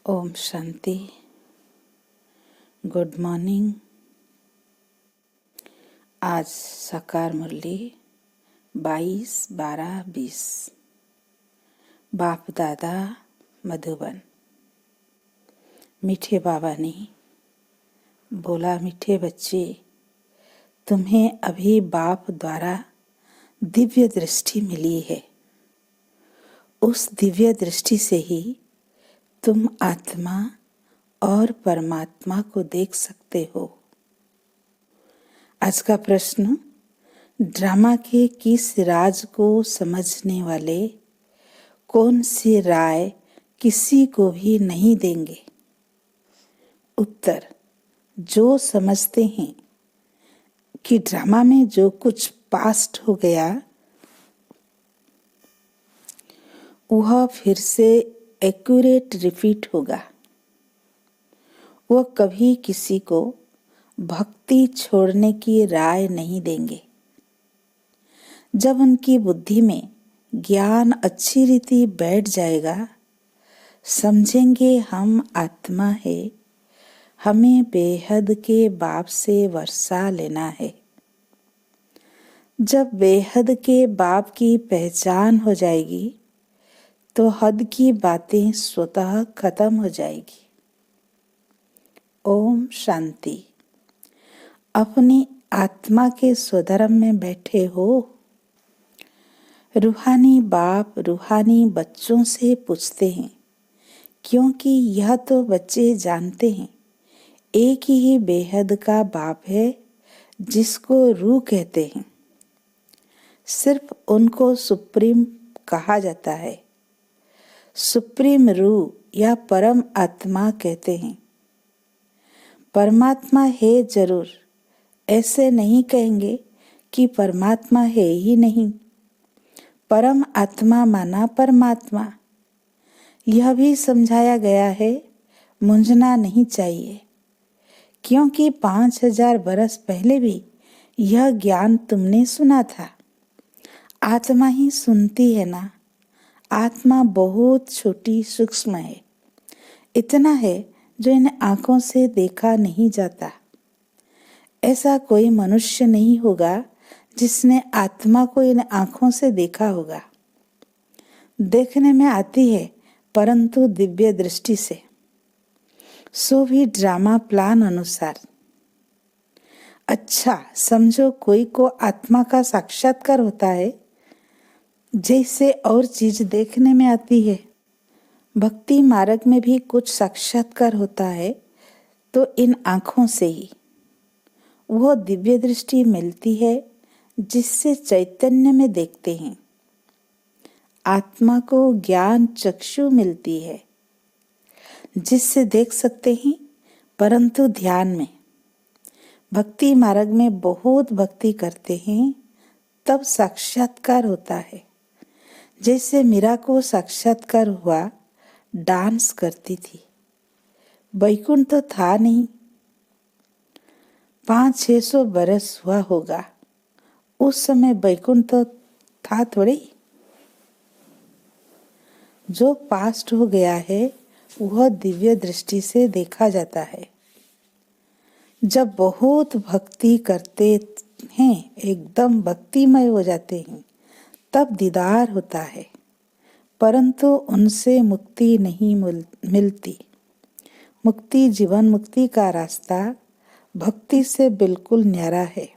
Om Shanti. Good morning. आज साकार मुरली 22/12/20। बाप दादा मधुबन। मीठे बाबा ने बोला, मीठे बच्चे, तुम्हें अभी बाप द्वारा दिव्य दृष्टि मिली है। उस दिव्य दृष्टि से ही तुम आत्मा और परमात्मा को देख सकते हो। आज का प्रश्न, ड्रामा के किस राज को समझने वाले कौन सी राय किसी को भी नहीं देंगे? उत्तर, जो समझते हैं कि ड्रामा में जो कुछ पास्ट हो गया वह फिर से एक्यूरेट रिपीट होगा। वह कभी किसी को भक्ति छोड़ने की राय नहीं देंगे। जब उनकी बुद्धि में ज्ञान अच्छी रीति बैठ जाएगा, समझेंगे हम आत्मा है, हमें बेहद के बाप से वर्षा लेना है। जब बेहद के बाप की पहचान हो जाएगी तो हद की बातें स्वतः खत्म हो जाएगी। ओम शांति। अपनी आत्मा के स्वधर्म में बैठे हो। रूहानी बाप रूहानी बच्चों से पूछते हैं, क्योंकि यह तो बच्चे जानते हैं एक ही बेहद का बाप है जिसको रूह कहते हैं। सिर्फ उनको सुप्रीम कहा जाता है। सुप्रीम रूह या परम आत्मा कहते हैं। परमात्मा है जरूर, ऐसे नहीं कहेंगे कि परमात्मा है ही नहीं। परम आत्मा माना परमात्मा, यह भी समझाया गया है। मूंझना नहीं चाहिए, क्योंकि 5000 बरस पहले भी यह ज्ञान तुमने सुना था। आत्मा ही सुनती है ना। आत्मा बहुत छोटी सूक्ष्म है। इतना है जो इन आंखों से देखा नहीं जाता। ऐसा कोई मनुष्य नहीं होगा जिसने आत्मा को इन आंखों से देखा होगा। देखने में आती है परंतु दिव्य दृष्टि से, सो भी ड्रामा प्लान अनुसार। अच्छा समझो, कोई को आत्मा का साक्षात्कार होता है जैसे और चीज देखने में आती है। भक्ति मार्ग में भी कुछ साक्षात्कार होता है तो इन आंखों से ही वह दिव्य दृष्टि मिलती है जिससे चैतन्य में देखते हैं। आत्मा को ज्ञान चक्षु मिलती है जिससे देख सकते हैं, परंतु ध्यान में। भक्ति मार्ग में बहुत भक्ति करते हैं तब साक्षात्कार होता है। जैसे मीरा को साक्षात्कार हुआ, डांस करती थी। वैकुंठ तो था नहीं। 500-600 बरस हुआ होगा। उस समय वैकुंठ तो था थोड़ी। जो पास्ट हो गया है वह दिव्य दृष्टि से देखा जाता है। जब बहुत भक्ति करते हैं, एकदम भक्तिमय हो जाते हैं, तब दीदार होता है, परंतु उनसे मुक्ति नहीं मिलती। मुक्ति, जीवन मुक्ति का रास्ता भक्ति से बिल्कुल न्यारा है।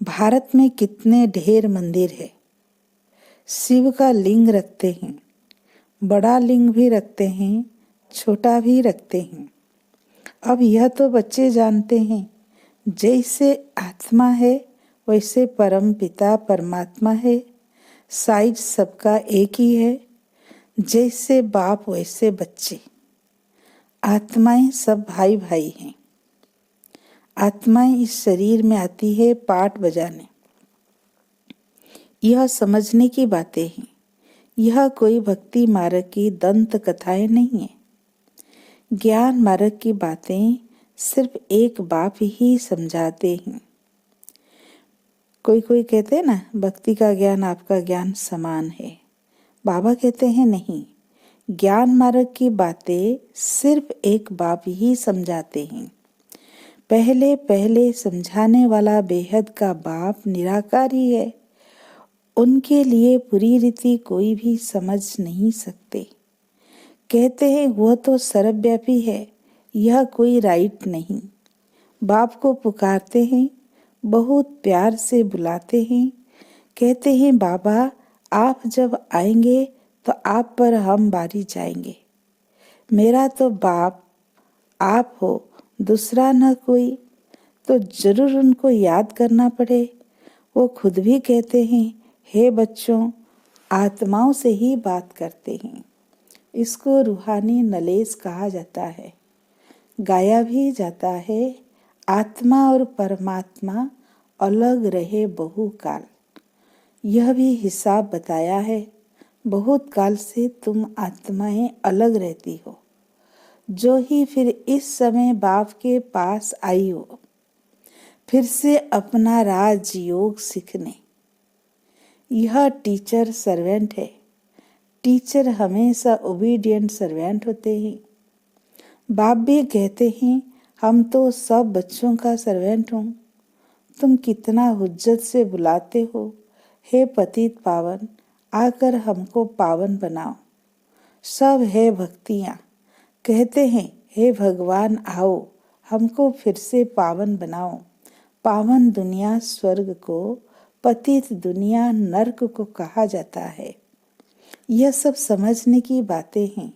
भारत में कितने ढेर मंदिर है। शिव का लिंग रखते हैं, बड़ा लिंग भी रखते हैं, छोटा भी रखते हैं। अब यह तो बच्चे जानते हैं, जैसे आत्मा है वैसे परम पिता परमात्मा है। साइज सबका एक ही है। जैसे बाप वैसे बच्चे। आत्माएं सब भाई भाई हैं। आत्माएं इस शरीर में आती है पाठ बजाने। यह समझने की बातें हैं। यह कोई भक्ति मार्ग की दंत कथाएं नहीं है। ज्ञान मार्ग की बातें सिर्फ एक बाप ही समझाते हैं। कोई कहते हैं ना, भक्ति का ज्ञान आपका ज्ञान समान है। बाबा कहते हैं नहीं, ज्ञान मार्ग की बातें सिर्फ एक बाप ही समझाते हैं। पहले पहले समझाने वाला बेहद का बाप निराकार ही है। उनके लिए पूरी रीति कोई भी समझ नहीं सकते। कहते हैं वह तो सर्वव्यापी है, यह कोई राइट नहीं। बाप को पुकारते हैं, बहुत प्यार से बुलाते हैं, कहते हैं बाबा आप जब आएंगे तो आप पर हम बारी जाएंगे। मेरा तो बाप आप हो, दूसरा न कोई। तो जरूर उनको याद करना पड़े। वो खुद भी कहते हैं हे बच्चों, आत्माओं से ही बात करते हैं। इसको रूहानी नॉलेज कहा जाता है। गाया भी जाता है, आत्मा और परमात्मा अलग रहे बहुकाल। यह भी हिसाब बताया है, बहुत काल से तुम आत्माएं अलग रहती हो, जो ही फिर इस समय बाप के पास आई हो, फिर से अपना राजयोग सीखने। यह टीचर सर्वेंट है। टीचर हमेशा ओबीडियंट सर्वेंट होते हैं। बाप भी कहते हैं हम तो सब बच्चों का सर्वेंट हूँ। तुम कितना हुज्जत से बुलाते हो, हे पतित पावन, आकर हमको पावन बनाओ। सब है भक्तियाँ, कहते हैं हे भगवान आओ, हमको फिर से पावन बनाओ। पावन दुनिया स्वर्ग को, पतित दुनिया नर्क को कहा जाता है। यह सब समझने की बातें हैं।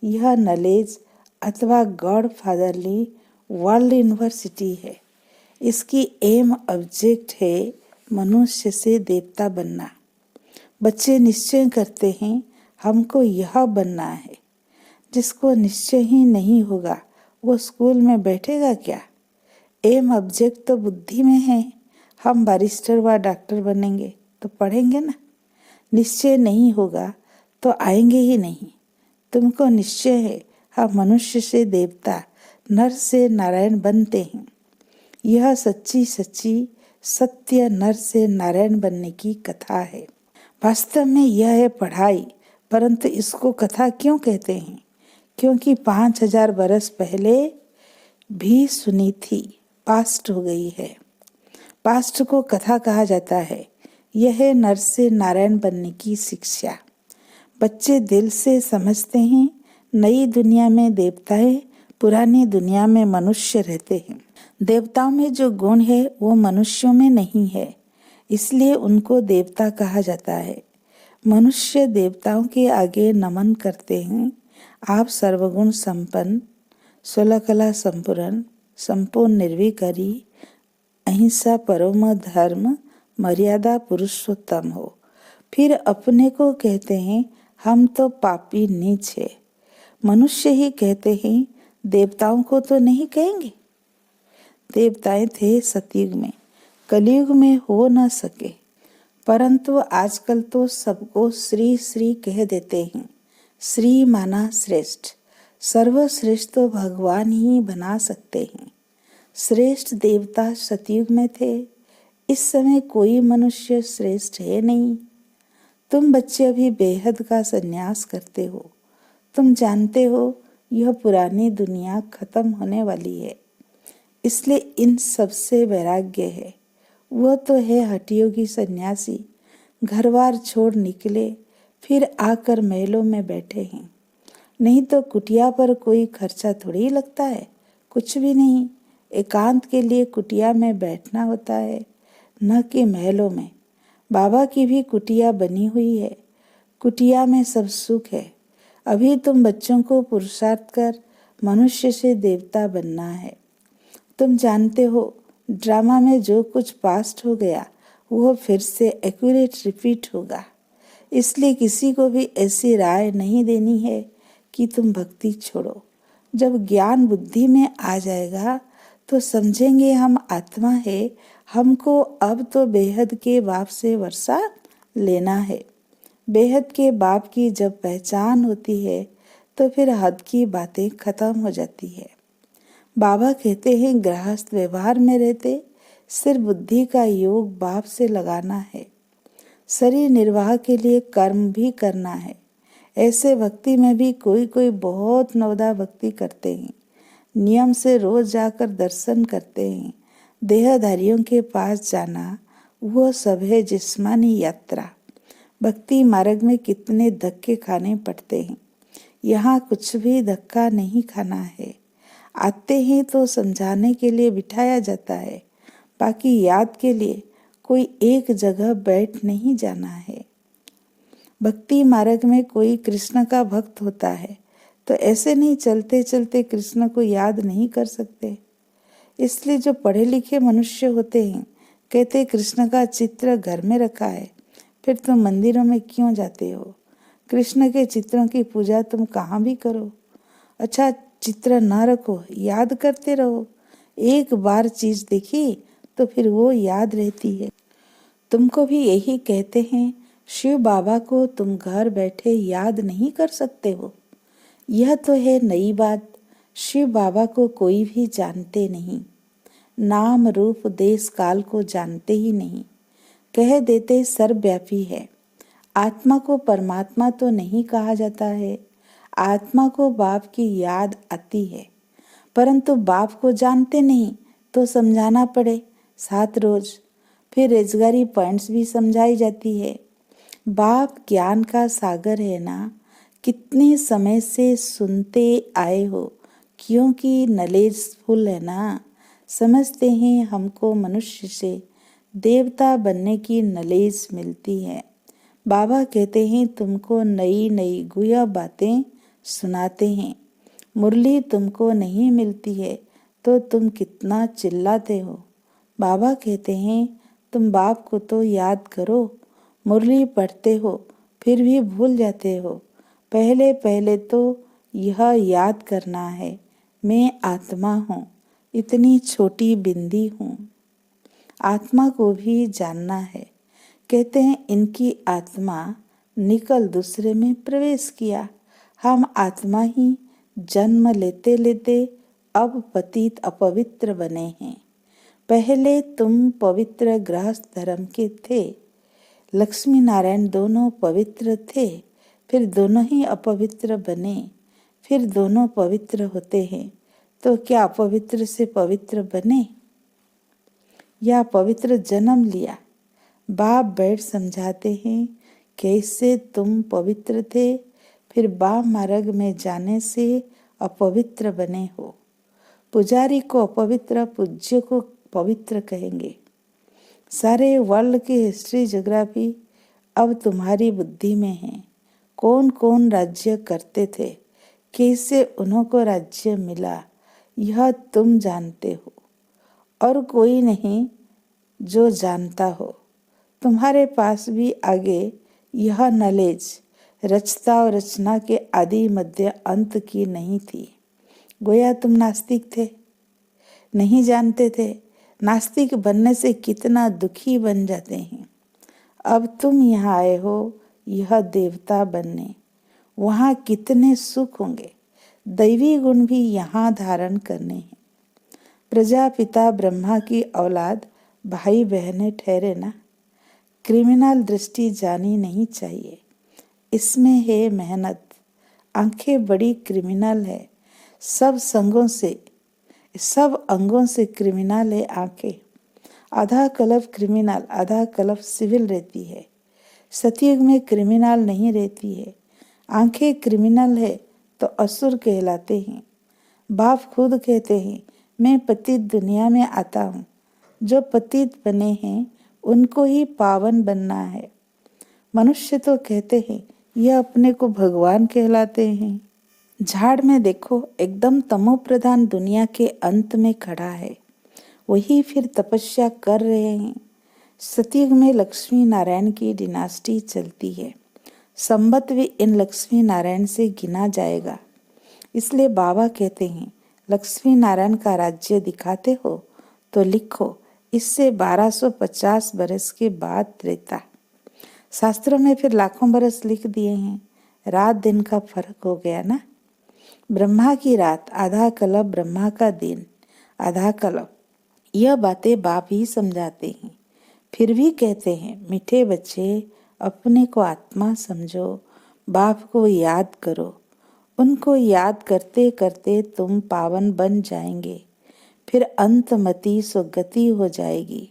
यह नॉलेज अथवा गॉड फादरली वर्ल्ड यूनिवर्सिटी है। इसकी एम ऑब्जेक्ट है मनुष्य से देवता बनना। बच्चे निश्चय करते हैं हमको यह बनना है। जिसको निश्चय ही नहीं होगा वो स्कूल में बैठेगा क्या? एम ऑब्जेक्ट तो बुद्धि में है। हम बैरिस्टर व डॉक्टर बनेंगे तो पढ़ेंगे ना। निश्चय नहीं होगा तो आएंगे ही नहीं। तुमको निश्चय है हम मनुष्य से देवता, नर से नारायण बनते हैं। यह सच्ची सच्ची सत्य नर से नारायण बनने की कथा है। वास्तव में यह है पढ़ाई, परंतु इसको कथा क्यों कहते हैं? क्योंकि 5000 बरस पहले भी सुनी थी, पास्ट हो गई है। पास्ट को कथा कहा जाता है। यह है नर से नारायण बनने की शिक्षा। बच्चे दिल से समझते हैं नई दुनिया में देवताएं, पुरानी दुनिया में मनुष्य रहते हैं। देवताओं में जो गुण है वो मनुष्यों में नहीं है, इसलिए उनको देवता कहा जाता है। मनुष्य देवताओं के आगे नमन करते हैं। आप सर्वगुण संपन्न, 16 कला संपूर्ण, संपूर्ण निर्विकारी, अहिंसा परम धर्म, मर्यादा पुरुषोत्तम हो। फिर अपने को कहते हैं हम तो पापी नीच है। मनुष्य ही कहते हैं, देवताओं को तो नहीं कहेंगे। देवताएं थे सतयुग में, कलयुग में हो न सके, परंतु आजकल तो सबको श्री श्री कह देते हैं। श्री माना श्रेष्ठ, सर्वश्रेष्ठ तो भगवान ही बना सकते हैं। श्रेष्ठ देवता सतयुग में थे, इस समय कोई मनुष्य श्रेष्ठ है नहीं। तुम बच्चे अभी बेहद का संन्यास करते हो। तुम जानते हो यह पुरानी दुनिया खत्म होने वाली है, इसलिए इन सब से वैराग्य है। वह तो है हठयोगी सन्यासी, घरबार छोड़ निकले, फिर आकर महलों में बैठे हैं। नहीं तो कुटिया पर कोई खर्चा थोड़ी लगता है, कुछ भी नहीं। एकांत के लिए कुटिया में बैठना होता है, न कि महलों में। बाबा की भी कुटिया बनी हुई है। कुटिया में सब सुख है। अभी तुम बच्चों को पुरुषार्थ कर मनुष्य से देवता बनना है। तुम जानते हो ड्रामा में जो कुछ पास्ट हो गया वो फिर से एक्यूरेट रिपीट होगा। इसलिए किसी को भी ऐसी राय नहीं देनी है कि तुम भक्ति छोड़ो। जब ज्ञान बुद्धि में आ जाएगा तो समझेंगे हम आत्मा है, हमको अब तो बेहद के बाप से वर्षा लेना है। बेहद के बाप की जब पहचान होती है तो फिर हद की बातें खत्म हो जाती है। बाबा कहते हैं गृहस्थ व्यवहार में रहते सिर्फ बुद्धि का योग बाप से लगाना है। शरीर निर्वाह के लिए कर्म भी करना है। ऐसे भक्ति में भी कोई कोई बहुत नवदा भक्ति करते हैं, नियम से रोज जाकर दर्शन करते हैं। देहधारियों के पास जाना वो सब है जिस्मानी यात्रा। भक्ति मार्ग में कितने धक्के खाने पड़ते हैं। यहाँ कुछ भी धक्का नहीं खाना है। आते हैं तो समझाने के लिए बिठाया जाता है, बाकी याद के लिए कोई एक जगह बैठ नहीं जाना है। भक्ति मार्ग में कोई कृष्ण का भक्त होता है तो ऐसे नहीं चलते चलते कृष्ण को याद नहीं कर सकते। इसलिए जो पढ़े लिखे मनुष्य होते हैं कहते कृष्ण का चित्र घर में रखा है, फिर तुम मंदिरों में क्यों जाते हो? कृष्ण के चित्रों की पूजा तुम कहाँ भी करो। अच्छा, चित्र ना रखो, याद करते रहो। एक बार चीज देखी तो फिर वो याद रहती है। तुमको भी यही कहते हैं, शिव बाबा को तुम घर बैठे याद नहीं कर सकते हो। यह तो है नई बात। शिव बाबा को कोई भी जानते नहीं, नाम रूप देश काल को जानते ही नहीं। कह देते सर्वव्यापी है। आत्मा को परमात्मा तो नहीं कहा जाता है। आत्मा को बाप की याद आती है, परंतु बाप को जानते नहीं तो समझाना पड़े 7 रोज। फिर रोजगारी पॉइंट्स भी समझाई जाती है। बाप ज्ञान का सागर है ना, कितने समय से सुनते आए हो, क्योंकि नॉलेजफुल है ना। समझते हैं हमको मनुष्य से देवता बनने की नॉलेज मिलती है। बाबा कहते हैं तुमको नई नई गुया बातें सुनाते हैं। मुरली तुमको नहीं मिलती है तो तुम कितना चिल्लाते हो। बाबा कहते हैं तुम बाप को तो याद करो। मुरली पढ़ते हो फिर भी भूल जाते हो। पहले पहले तो यह याद करना है, मैं आत्मा हूँ, इतनी छोटी बिंदी हूँ। आत्मा को भी जानना है। कहते हैं इनकी आत्मा निकल दूसरे में प्रवेश किया। हम आत्मा ही जन्म लेते लेते अब पतित अपवित्र बने हैं। पहले तुम पवित्र गृहस्थ धर्म के थे। लक्ष्मी नारायण दोनों पवित्र थे, फिर दोनों ही अपवित्र बने, फिर दोनों पवित्र होते हैं। तो क्या अपवित्र से पवित्र बने या पवित्र जन्म लिया? बाप बैठ समझाते हैं कैसे तुम पवित्र थे, फिर बाप मार्ग में जाने से अपवित्र बने हो। पुजारी को अपवित्र, पूज्य को पवित्र कहेंगे। सारे वर्ल्ड की हिस्ट्री ज्योग्राफी अब तुम्हारी बुद्धि में है। कौन कौन राज्य करते थे, कैसे उन्होंने राज्य मिला, यह तुम जानते हो और कोई नहीं जो जानता हो। तुम्हारे पास भी आगे यह नॉलेज रचता और रचना के आदि मध्य अंत की नहीं थी। गोया तुम नास्तिक थे, नहीं जानते थे। नास्तिक बनने से कितना दुखी बन जाते हैं। अब तुम यहाँ आए हो यह देवता बनने, वहाँ कितने सुख होंगे। दैवी गुण भी यहाँ धारण करने हैं। प्रजापिता ब्रह्मा की औलाद भाई बहनें ठहरे ना। क्रिमिनल दृष्टि जानी नहीं चाहिए, इसमें है मेहनत। आंखें बड़ी क्रिमिनल है, सब अंगों से क्रिमिनल है आंखें। आधा कल्प क्रिमिनल, आधा कल्प सिविल रहती है। सतयुग में क्रिमिनल नहीं रहती है। आंखें क्रिमिनल है तो असुर कहलाते हैं। बाप खुद कहते हैं मैं पतित दुनिया में आता हूँ। जो पतित बने हैं उनको ही पावन बनना है। मनुष्य तो कहते हैं यह अपने को भगवान कहलाते हैं। झाड़ में देखो, एकदम तमो प्रधान दुनिया के अंत में खड़ा है, वही फिर तपस्या कर रहे हैं। सतयुग में लक्ष्मी नारायण की डिनास्टी चलती है। संबत भी इन लक्ष्मी नारायण से गिना जाएगा। इसलिए बाबा कहते हैं लक्ष्मी नारायण का राज्य दिखाते हो तो लिखो, इससे 1250 बरस के बाद त्रेता। शास्त्रों में फिर लाखों बरस लिख दिए हैं। रात दिन का फर्क हो गया ना। ब्रह्मा की रात आधा कल्प, ब्रह्मा का दिन आधा कल्प। यह बातें बाप ही समझाते हैं। फिर भी कहते हैं मीठे बच्चे अपने को आत्मा समझो, बाप को याद करो। उनको याद करते करते तुम पावन बन जाएंगे, फिर अंतमति सुगति हो जाएगी।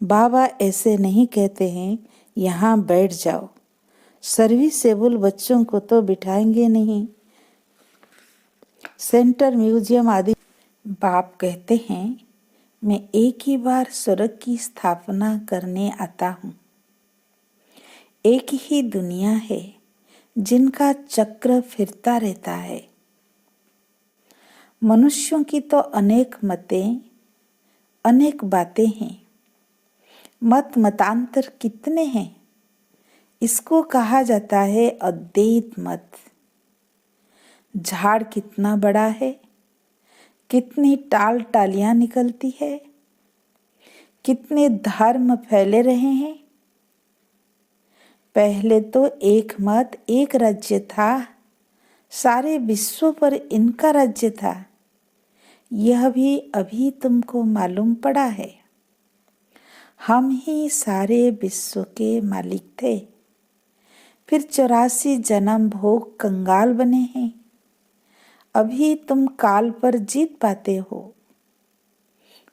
बाबा ऐसे नहीं कहते हैं यहाँ बैठ जाओ। सर्विसेबल बच्चों को तो बिठाएंगे नहीं, सेंटर, म्यूजियम आदि। बाप कहते हैं मैं एक ही बार स्वर्ग की स्थापना करने आता हूँ। एक ही दुनिया है जिनका चक्र फिरता रहता है। मनुष्यों की तो अनेक मतें, अनेक बातें हैं। मत मतांतर कितने हैं। इसको कहा जाता है अद्वैत मत। झाड़ कितना बड़ा है, कितनी टाल टालियां निकलती है, कितने धर्म फैले रहे हैं। पहले तो एक मत एक राज्य था, सारे विश्व पर इनका राज्य था। यह भी अभी तुमको मालूम पड़ा है। हम ही सारे विश्व के मालिक थे, फिर 84 जन्म भोग कंगाल बने हैं। अभी तुम काल पर जीत पाते हो।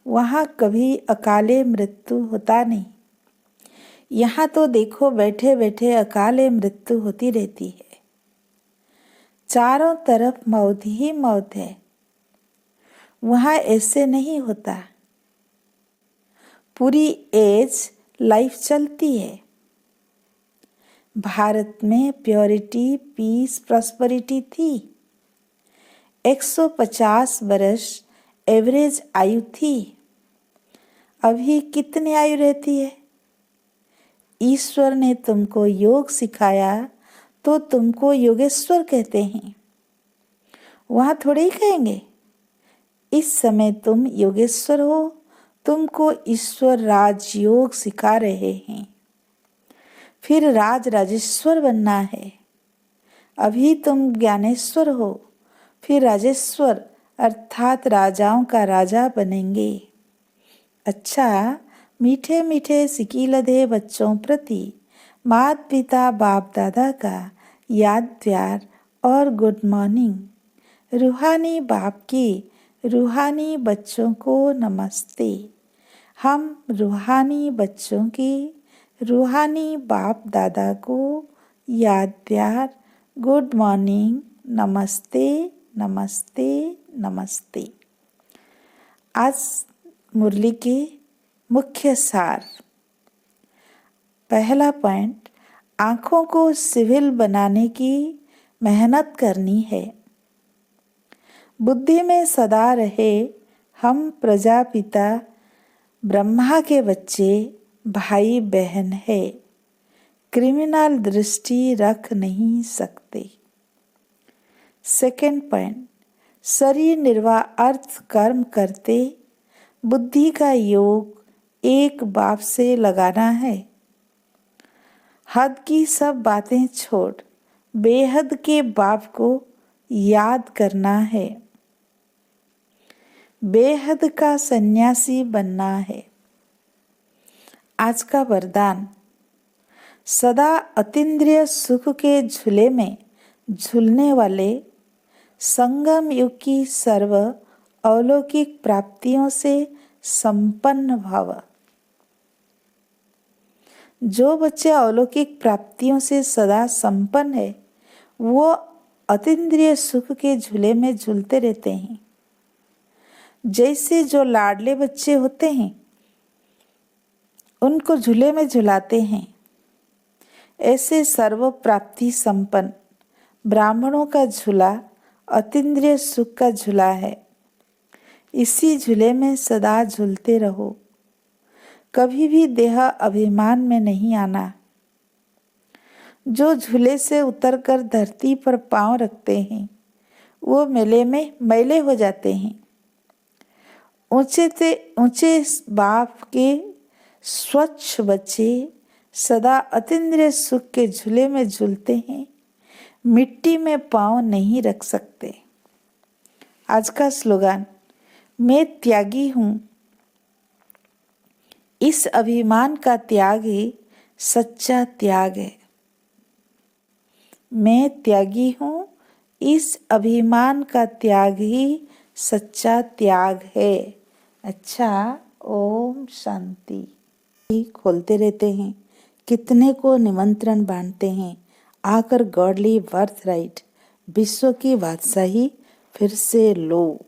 वहाँ कभी अकाले मृत्यु होता नहीं। यहाँ तो देखो बैठे बैठे अकाले मृत्यु होती रहती है। चारों तरफ मौत ही मौत है। वहाँ ऐसे नहीं होता। पूरी एज लाइफ चलती है। भारत में प्योरिटी, पीस, प्रॉस्पेरिटी थी। 150 वर्ष एवरेज आयु थी। अभी कितनी आयु रहती है? ईश्वर ने तुमको योग सिखाया तो तुमको योगेश्वर कहते हैं। वहाँ थोड़े ही कहेंगे इस समय तुम योगेश्वर हो, तुमको ईश्वर राजयोग सिखा रहे हैं। फिर राज राजेश्वर बनना है। अभी तुम ज्ञानेश्वर हो, फिर राजेश्वर अर्थात राजाओं का राजा बनेंगे। अच्छा, मीठे मीठे सिकीलधे बच्चों प्रति माता पिता बाप दादा का याद प्यार और गुड मॉर्निंग। रूहानी बाप की रूहानी बच्चों को नमस्ते। हम रूहानी बच्चों की रूहानी बाप दादा को याद प्यार, गुड मॉर्निंग, नमस्ते नमस्ते नमस्ते। आज मुरली के मुख्य सार। पहला पॉइंट, आँखों को सिविल बनाने की मेहनत करनी है। बुद्धि में सदा रहे हम प्रजापिता ब्रह्मा के बच्चे, भाई बहन है। क्रिमिनल दृष्टि रख नहीं सकते। सेकंड पॉइंट, शरीर निर्वाह अर्थ कर्म करते बुद्धि का योग एक बाप से लगाना है। हद की सब बातें छोड़ बेहद के बाप को याद करना है। बेहद का सन्यासी बनना है। आज का वरदान, सदा अतीन्द्रिय सुख के झूले में झूलने वाले संगम युग की सर्व अलौकिक प्राप्तियों से संपन्न भव। जो बच्चे अलौकिक प्राप्तियों से सदा संपन्न है, वो अतीन्द्रिय सुख के झूले में झूलते रहते हैं। जैसे जो लाडले बच्चे होते हैं उनको झूले में झुलाते हैं, ऐसे सर्व प्राप्ति संपन्न ब्राह्मणों का झूला अतीन्द्रिय सुख का झूला है। इसी झूले में सदा झूलते रहो। कभी भी देह अभिमान में नहीं आना। जो झूले से उतरकर धरती पर पांव रखते हैं वो मेले में मैले हो जाते हैं। ऊंचे से ऊंचे बाप के स्वच्छ बच्चे सदा अतीन्द्रिय सुख के झूले में झूलते हैं, मिट्टी में पांव नहीं रख सकते। आज का स्लोगन, मैं त्यागी हूँ। इस अभिमान का त्याग ही सच्चा त्याग है। मैं त्यागी हूँ, इस अभिमान का त्याग ही सच्चा त्याग है। अच्छा, ओम शांति। खोलते रहते हैं, कितने को निमंत्रण बांटते हैं, आकर गॉडली बर्थ राइट, विश्व की बादशाही फिर से लो।